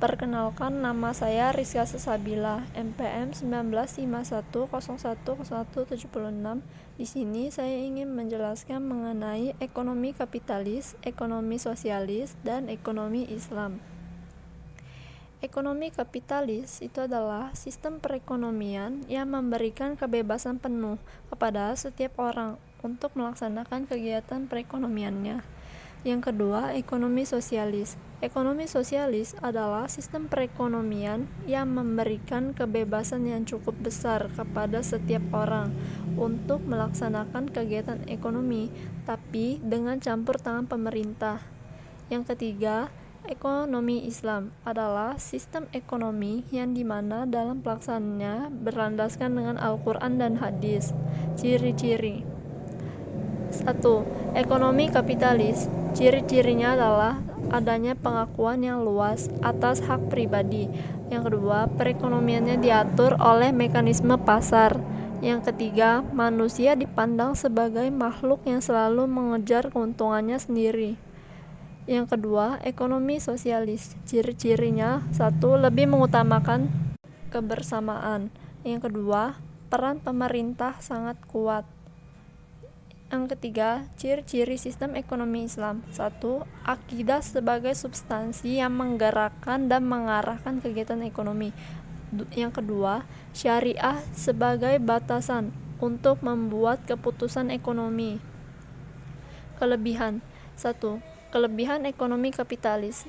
Perkenalkan, nama saya Rizka Sesabila, NPM 1951010176. Di sini saya ingin menjelaskan mengenai ekonomi kapitalis, ekonomi sosialis, dan ekonomi Islam. Ekonomi kapitalis itu adalah sistem perekonomian yang memberikan kebebasan penuh kepada setiap orang untuk melaksanakan kegiatan perekonomiannya. Yang kedua, ekonomi sosialis. Ekonomi sosialis adalah sistem perekonomian yang memberikan kebebasan yang cukup besar kepada setiap orang untuk melaksanakan kegiatan ekonomi, tapi dengan campur tangan pemerintah. Yang ketiga, ekonomi Islam adalah sistem ekonomi yang dimana dalam pelaksanaannya berlandaskan dengan Al-Quran dan hadis. Ciri-ciri 1. Ekonomi kapitalis. Ciri-cirinya adalah adanya pengakuan yang luas atas hak pribadi. Yang kedua, perekonomiannya diatur oleh mekanisme pasar. Yang ketiga, manusia dipandang sebagai makhluk yang selalu mengejar keuntungannya sendiri. Yang kedua, ekonomi sosialis. Ciri-cirinya 1. Lebih mengutamakan kebersamaan. Yang kedua, peran pemerintah sangat kuat. Yang ketiga, ciri-ciri sistem ekonomi Islam. 1. Akidah sebagai substansi yang menggerakkan dan mengarahkan kegiatan ekonomi. Yang kedua, syariah sebagai batasan untuk membuat keputusan ekonomi. Kelebihan. 1. Kelebihan ekonomi kapitalis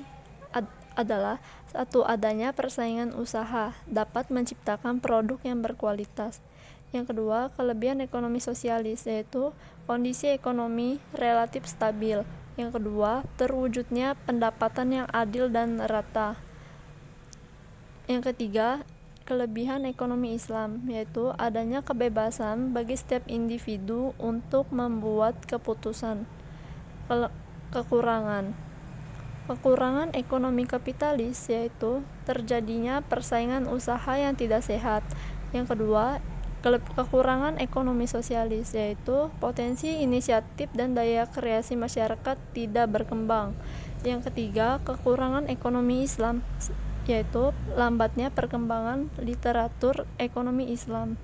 adalah 1. Adanya persaingan usaha, dapat menciptakan produk yang berkualitas. Yang kedua, kelebihan ekonomi sosialis, yaitu kondisi ekonomi relatif stabil. Yang kedua, terwujudnya pendapatan yang adil dan rata. Yang ketiga, kelebihan ekonomi Islam, yaitu adanya kebebasan bagi setiap individu untuk membuat keputusan. Kekurangan ekonomi kapitalis, yaitu terjadinya persaingan usaha yang tidak sehat. Yang kedua, kekurangan ekonomi sosialis, yaitu potensi inisiatif dan daya kreasi masyarakat tidak berkembang. Yang ketiga, kekurangan ekonomi Islam, yaitu lambatnya perkembangan literatur ekonomi Islam.